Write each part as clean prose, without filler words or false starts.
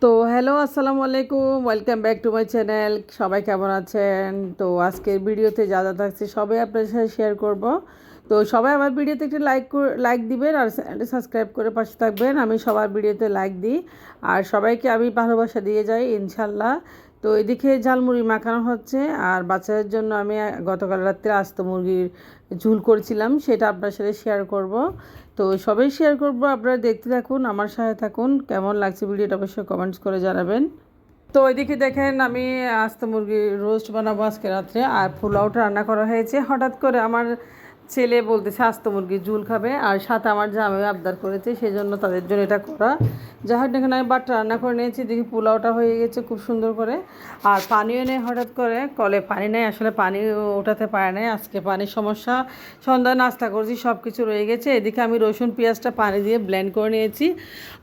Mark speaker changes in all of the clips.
Speaker 1: তো হ্যালো, আসসালামু আলাইকুম, welcome back to my channel. সবাই কেমন আছেন? তো আজকের ভিডিওতে যা যা থাকছে সবাই আপনাদের সাথে শেয়ার করব। তো সবাই আমার ভিডিওতে একটু লাইক দিবেন আর চ্যানেলটা সাবস্ক্রাইব করে পাশে থাকবেন। আমি সবার ভিডিওতে লাইক দিই আর সবাইকে আমি ভালোবাসা দিয়ে যাই ইনশাল্লাহ। তো এদিকে ঝালমুড়ি মাখানো হচ্ছে আর বাচ্চাদের জন্য আমি গতকাল রাত্রে আস্ত মুরগির ঝুল করেছিলাম, সেটা আপনার সাথে শেয়ার করব। তো সবাই শেয়ার করব, আপনারা দেখতে থাকুন, আমার সাথে থাকুন। কেমন লাগছে ভিডিওটা অবশ্যই কমেন্টস করে জানাবেন। তো ওইদিকে দেখেন আমি আস্ত মুরগির রোস্ট বানাবো আজকে রাত্রে, আর পোলাওটা রান্না করা হয়েছে। হঠাৎ করে আমার ছেলে বলতেছে আস্ত মুরগির ঝুল খাবে, আর সাথে আমার জামাই আবদার করেছে, সেই জন্য তাদের জন্য এটা করা। যাই হোক, এখানে আমি বাটটা রান্না করে নিয়েছি। দেখি পোলাওটা হয়ে গেছে খুব সুন্দর করে। আর পানিও নেই, হঠাৎ করে কলে পানি নেই, আসলে পানি ওঠাতে পারে নাই, আজকে পানির সমস্যা। সন্ধ্যায় নাস্তা করছি, সব কিছু রয়ে গেছে। এদিকে আমি রসুন পেঁয়াজটা পানি দিয়ে ব্লেন্ড করে নিয়েছি,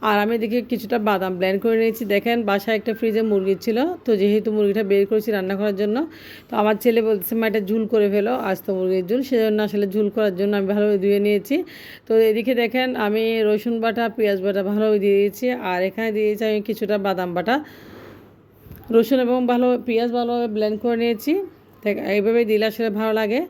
Speaker 1: আর আমি এদিকে কিছুটা বাদাম ব্লেন্ড করে নিয়েছি। দেখেন বাসায় একটা ফ্রিজে মুরগি ছিল, তো যেহেতু মুরগিটা বের করেছি রান্না করার জন্য, তো আমার ছেলে বলতেছে মা এটা ঝুল করে ফেলো, আস্ত মুরগির ঝুল, সেজন্য আসলে ঝুল করার জন্য আমি ভালোভাবে ধুয়ে নিয়েছি। তো এদিকে দেখেন আমি রসুন বাটা পেঁয়াজ বাটা ভালোভাবে দিয়ে দিয়েছি, আর এখানে দিয়েছি আমি কিছুটা বাদাম বাটা। রসুন এবং পেঁয়াজ ভালোভাবে ব্লেন্ড করে নিয়েছি। দেখ এইভাবে দিলে আসলে ভালো লাগে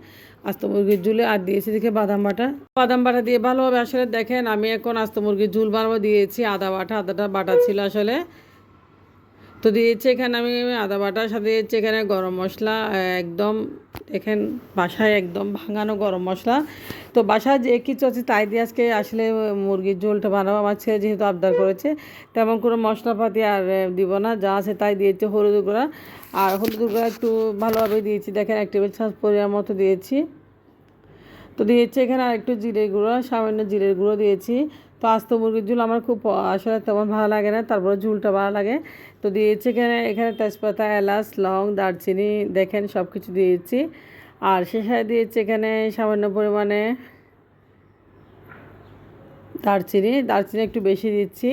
Speaker 1: আস্ত মুরগির ঝুলে। আর দিয়েছি দেখে বাদাম বাটা দিয়ে ভালোভাবে আসলে দেখেন আমি এখন আস্ত মুরগির ঝুল বানাবো। দিয়েছি আদাটা বাটা ছিল আসলে, তো দিয়েছি এখানে আমি আদা বাটার সাথে দিয়েছি এখানে গরম মশলা। একদম দেখেন বাসায় একদম ভাঙানো গরম মশলা। তো বাসায় যে কিছু আছে তাই দিয়ে আজকে আসলে মুরগির ঝোলটা বানাবো। আমার ছেলে যেহেতু আবদার করেছে, তেমন কোনো মশলাপাতি আর দিব না, যা আছে তাই দিয়েছি। হলুদ গুঁড়া, আর হলুদ গুঁড়া একটু ভালোভাবে দিয়েছি, দেখেন 1 টেবিল চামচ পরিমাণ মতো দিয়েছি। তো দিয়েছি এখানে আর একটু জিরে গুঁড়ো, সামান্য জিরের গুঁড়ো দিয়েছি। তো আস্ত মুরগির ঝোল আমার খুব আসলে তেমন ভালো লাগে না, তারপরে ঝোলটা ভালো লাগে। তো দিয়েছি এখানে তেজপাতা, এলাচ, লং, দারচিনি, দেখেন সব কিছু দিয়েছি। আর শেষে দিয়েছি এখানে সামান্য পরিমাণে দারচিনি একটু বেশি দিচ্ছি।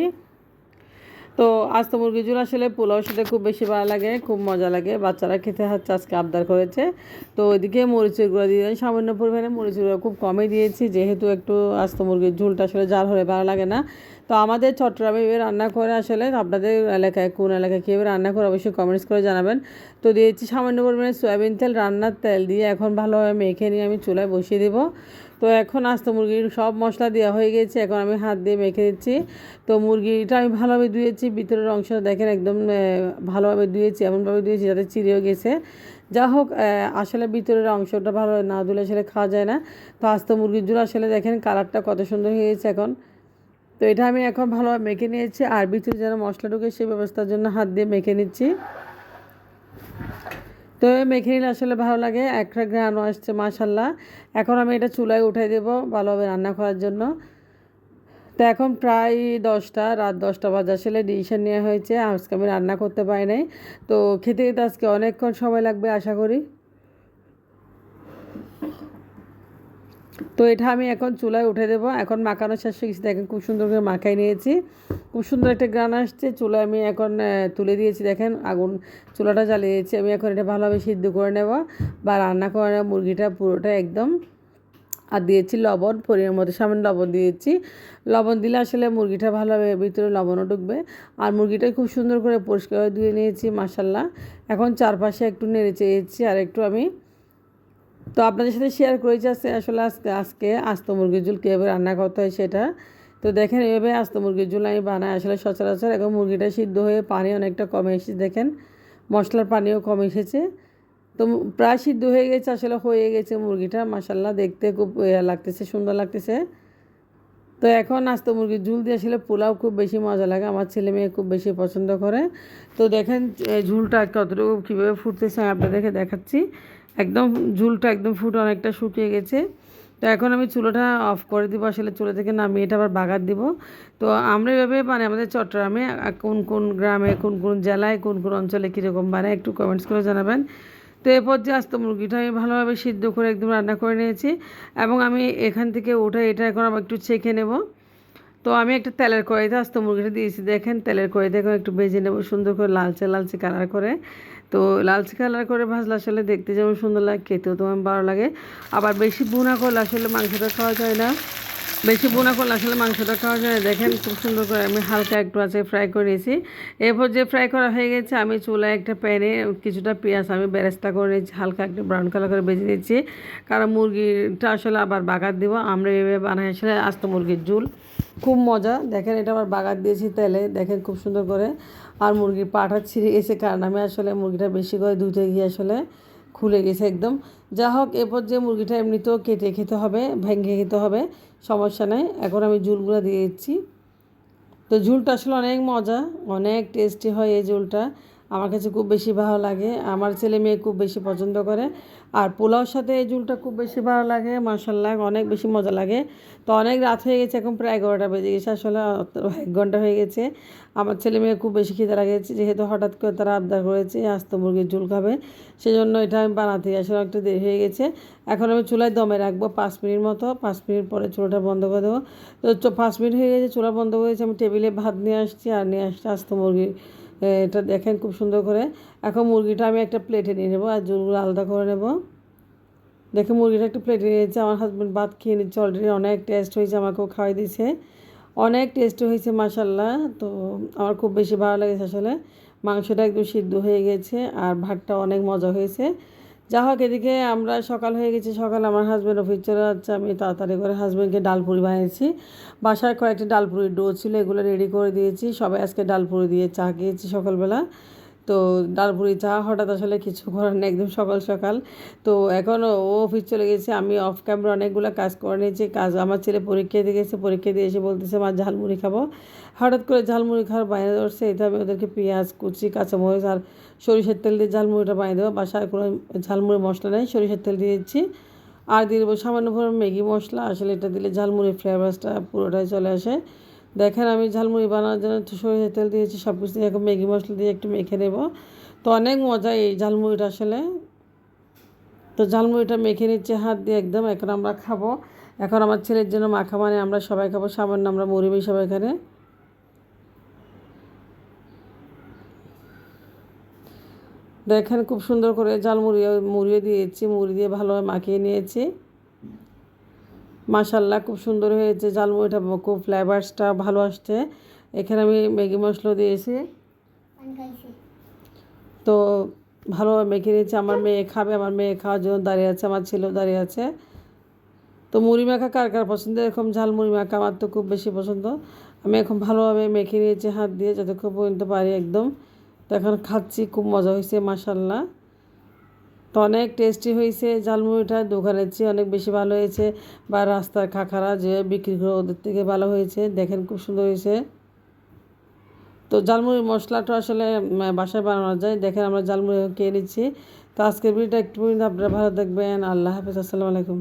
Speaker 1: তো আস্ত মুরগির ঝোল আসলে পোলাওর সাথে খুব বেশি ভালো লাগে, খুব মজা লাগে। বাচ্চারা খেতে হচ্ছে আজকে আবদার করেছে। তো ওইদিকে মরিচের গুঁড়ো দিয়ে সামান্য পরিমাণে মরিচের গুঁড়ো খুব কমই দিয়েছি, যেহেতু একটু আস্ত মুরগির ঝোলটা আসলে জাল হলে ভালো লাগে না। তো আমাদের চট্টগ্রামে এভাবে রান্না করে, আসলে আপনাদের এলাকায় কোন এলাকায় কীভাবে রান্না করে অবশ্যই কমেন্টস করে জানাবেন। তো দিয়েছি সামান্য পরিমাণে সয়াবিন তেল, রান্নার তেল দিয়ে এখন ভালোভাবে মেখে নিয়ে আমি চুলায় বসিয়ে দেবো। তো এখন আস্ত মুরগির সব মশলা দেওয়া হয়ে গেছে, এখন আমি হাত দিয়ে মেখে দিচ্ছি। তো মুরগিটা আমি ভালোভাবে ধুয়েছি, ভিতরের অংশটা দেখেন একদম ভালোভাবে ধুয়েছি, এমনভাবে ধুয়েছি যাতে চিড়েও গেছে। যা হোক, আসলে ভিতরের অংশটা ভালো না ধুলে আসলে খাওয়া যায় না। তো আস্ত মুরগির ঝোল আসলে দেখেন কালারটা কত সুন্দর হয়েছে এখন। তো এটা আমি এখন ভালোভাবে মেখে নিয়েছি, আর ভিতরে যেন মশলা ঢুকে সেই ব্যবস্থার জন্য হাত দিয়ে মেখে নিচ্ছি। তো মেখে নিলে আসলে ভালো লাগে, একটা ঘ্রাণও আসছে মাশাল্লাহ। এখন আমি এটা চুলায় উঠাই দেবো ভালোভাবে রান্না করার জন্য। তো এখন প্রায় রাত 10টা বাজে, আসলে ডিসিশন নেওয়া হয়েছে আজকে আমি রান্না করতে পারি নাই। তো খেতে খেতে আজকে অনেকক্ষণ সময় লাগবে আশা করি। তো এটা আমি এখন চুলায় উঠে দেবো। এখন মাখানো শেষ হয়ে গেছে, দেখেন খুব সুন্দর করে মাখাই নিয়েছি, খুব সুন্দর একটা গ্রান আসছে। চুলায় আমি এখন তুলে দিয়েছি, দেখেন আগুন চুলাটা জ্বালিয়ে দিয়েছি। আমি এখন এটা ভালোভাবে সিদ্ধ করে নেব বা রান্না করে নেব মুরগিটা পুরোটা একদম। আর দিয়েছি লবণ, পরিমাণ মতো সামান্য লবণ দিয়েছি। লবণ দিলে আসলে মুরগিটা ভালোভাবে ভিতরে লবণও ঢুকবে। আর মুরগিটা খুব সুন্দর করে পরিষ্কার করে ধুয়ে নিয়েছি মাশাল্লাহ। এখন চারপাশে একটু নেড়ে চেয়েছি আর একটু আমি। তো আপনাদের সাথে শেয়ার করেছি আসলে আজকে আস্ত মুরগির ঝোল কীভাবে রান্না করতে হয় সেটা। তো দেখেন এভাবে আস্ত মুরগির ঝোল আমি বানাই আসলে সচরাচর। এখন মুরগিটা সিদ্ধ হয়ে পানি অনেকটা কমে এসেছে, দেখেন মশলার পানিও কম এসেছে। তো প্রায় সিদ্ধ হয়ে গেছে, আসলে হয়ে গেছে মুরগিটা মাশাল্লাহ, দেখতে খুব লাগতেছে, সুন্দর লাগতেছে। তো এখন আস্ত মুরগির ঝোল দিয়ে আসলে পোলাও খুব বেশি মজা লাগে, আমার ছেলে মেয়ে খুব বেশি পছন্দ করে। তো দেখেন ঝোলটা কতটুকু কীভাবে ফুটতেছে আমি আপনাদেরকে দেখাচ্ছি। একদম ঝোলটা একদম অনেকটা শুকিয়ে গেছে। তো এখন আমি চুলোটা অফ করে দিব, আসলে চুলো থেকে নামিয়ে এটা আবার বাগার দিব। তো আমরা এভাবে মানে আমাদের চট্টগ্রামে কোন কোন গ্রামে, কোন কোন জেলায়, কোন কোন অঞ্চলে কীরকম বানায় একটু কমেন্টস করে জানাবেন। তো এরপর যে আস্ত মুরগিটা আমি ভালোভাবে সিদ্ধ করে একদম রান্না করে নিয়েছি, এবং আমি এখান থেকে উঠে এটা এখন আবার একটু ছেঁকে নেব। তো আমি একটা তেলের কড়াইতে আস্ত মুরগিটা দিয়েছি, দেখেন তেলের কড়াইতে এখন একটু ভেজে নেব সুন্দর করে লালচে লালচে কালার করে। তো লালচে কালার করে ভাজলে আসলে দেখতে যেমন সুন্দর লাগে, খেতেও তেমন ভালো লাগে। আবার বেশি ভুনা করলে আসলে মাংসটা খাওয়া যায় না। বেশি বোনা করলে আসলে মাংসটা খাওয়া যায়। দেখেন খুব সুন্দর করে আমি হালকা একটু আছে ফ্রাই করে নিয়েছি। এরপর যে ফ্রাই করা হয়ে গেছে আমি চুলায় একটা প্যানে কিছুটা পেঁয়াজ আমি বেরেস্তা করে নিয়েছি, হালকা একটু ব্রাউন কালার করে ভেজে নিচ্ছি, কারণ মুরগিটা আসলে আবার বাগার দিব। আমরা এভাবে বানাই আসলে আস্ত মুরগির ঝোল, খুব মজা। দেখেন এটা আবার বাগার দিয়েছি তেলে, দেখেন খুব সুন্দর করে। আর মুরগির পাটা ছিঁড়ে গেছে, কারণ আমি আসলে মুরগিটা বেশি করে ধুতে গিয়ে আসলে খুলে গেছে একদম। যা হোক, এরপর যে মুরগিটা এমনিতেও কেটে খেতে হবে, ভেঙে খেতে হবে, সমস্যা নেই। এখন আমি ঝুলগুলো দিয়ে দিচ্ছি। তো ঝুলটা আসলে অনেক মজা, অনেক টেস্টি হয় এই ঝুলটা। আমার কাছে খুব বেশি ভালো লাগে, আমার ছেলে মেয়ে খুব বেশি পছন্দ করে। আর পোলাওর সাথে এই ঝুলটা খুব বেশি ভালো লাগে, মাশাআল্লাহ অনেক বেশি মজা লাগে। তো অনেক রাত হয়ে গেছে, এখন প্রায় 11টা বেজে গেছে, আসলে 1 ঘন্টা হয়ে গেছে। আমার ছেলে মেয়ে খুব বেশি খিদে লাগেছে, যেহেতু হঠাৎ করে তারা আবদার করেছে আস্ত মুরগির ঝোল খাবে, সেজন্য এটা আমি বানাতে আসলে একটু দেরি হয়ে গেছে। এখন আমি চুলায় দমে রাখবো 5 মিনিট মতো, 5 মিনিট পরে চুলাটা বন্ধ করে দেবো। তো 5 মিনিট হয়ে গেছে, চুলা বন্ধ হয়েছে, আমি টেবিলে ভাত নিয়ে আসছি আর নিয়ে আসছি আস্ত মুরগি। এটা দেখেন খুব সুন্দর করে। এখন মুরগিটা আমি একটা প্লেটে নিয়ে নেবো আর ঝোলগুলো আলাদা করে নেব। দেখে মুরগিটা একটু প্লেটে নিয়েছে, আমার হাজব্যান্ড ভাত খেয়ে নিচ্ছে অলরেডি, অনেক টেস্ট হয়েছে, আমাকেও খাওয়াই দিয়েছে, অনেক টেস্ট হয়েছে মাশাআল্লাহ। তো আমার খুব বেশি ভালো লেগেছে আসলে, মাংসটা একদম সিদ্ধ হয়ে গেছে আর ভাতটা অনেক মজা হয়েছে। যা হোক, এদিকে আমরা সকাল হয়ে গেছে, সকাল আমার হাজব্যান্ড অফিস চলে যাচ্ছে, আমি তাড়াতাড়ি করে হাজব্যান্ডকে ডালপুরি বানিয়েছি। বাসায় কয়েকটি ডালপুরির ডো ছিল, এগুলো রেডি করে দিয়েছি। সবাই আজকে ডালপুরি দিয়ে চা খেয়েছি সকালবেলা। তো ডালপুরি চা হঠাৎ আসলে কিছু করার নেই, একদম সকাল সকাল। তো এখন ও অফিস চলে গেছে, আমি অফ ক্যামেরা অনেকগুলো কাজ করে নিয়েছি। আমার ছেলে পরীক্ষা দিয়ে গেছে, পরীক্ষা দিয়ে এসে বলতেছে মা ঝালমুড়ি খাবো। হঠাৎ করে ঝালমুড়ি খাওয়ার বাইরে ধরছে, এটা আমি ওদেরকে পেঁয়াজ কুচি, কাঁচামরিচ আর সরিষার তেল দিয়ে ঝালমুড়িটা বানিয়ে দেবো। বাসায় কোনো ঝালমুড়ি মশলা নেই, সরিষার তেল দিয়ে দিচ্ছি। আর দিয়ে দেবো সামান্য পরিমাণ ম্যাগি মশলা, আসলে এটা দিলে ঝালমুড়ির ফ্লেভারসটা পুরোটাই চলে আসে। দেখেন আমি ঝালমুড়ি বানানোর জন্য সরিষার তেল দিয়েছি, সব কিছু দিয়ে এখন ম্যাগি মশলা দিয়ে একটু মেখে নেব। তো অনেক মজা এই ঝালমুড়িটা আসলে। তো ঝালমুড়িটা মেখে নিচ্ছে হাত দিয়ে একদম, এখন আমরা খাবো। এখন আমার ছেলের জন্য মাখা মানে আমরা সবাই খাবো, সামান্য আমরা মুড়ি মিশাবো এখানে। দেখেন খুব সুন্দর করে মুড়িও দিয়েছি, মুড়ি দিয়ে ভালোভাবে মাখিয়ে নিয়েছি। মাশাআল্লাহ খুব সুন্দর হয়েছে ঝালমুড়িটা, খুব ফ্লেভারসটা ভালো আসছে। এখানে আমি ম্যাগি মশলা দিয়েছি। তো ভালোভাবে মেখে নিয়েছি, আমার মেয়ে খাবে, আমার মেয়ে খাওয়ার জন্য দাঁড়িয়ে আছে, আমার ছেলেও দাঁড়িয়ে আছে। তো মুড়ি মাখা কার কার পছন্দ, এরকম ঝাল মুড়ি মাখা আমার তো খুব বেশি পছন্দ। আমি এখন ভালোভাবে মেখে নিয়েছি হাত দিয়ে যতক্ষণ পর্যন্ত পারি একদম। তো এখন খাচ্ছি, খুব মজা হয়েছে মাশাআল্লাহ। তো অনেক টেস্টি হয়েছে ঝালমুড়িটা, দোকানের চেয়ে অনেক বেশি ভালো হয়েছে, বা রাস্তার কাকারা যে বিক্রি করে ওদের থেকে ভালো হয়েছে। দেখেন খুব সুন্দর হয়েছে। তো ঝালমুড়ির মশলাটা আসলে বাসায় বানানো যায়। দেখেন আমরা ঝালমুড়ি খেয়ে নিচ্ছি। তো আজকের ভিডিওটা একটু আপনারা ভালো থাকবেন, আল্লাহ হাফেজ, আসসালামু আলাইকুম।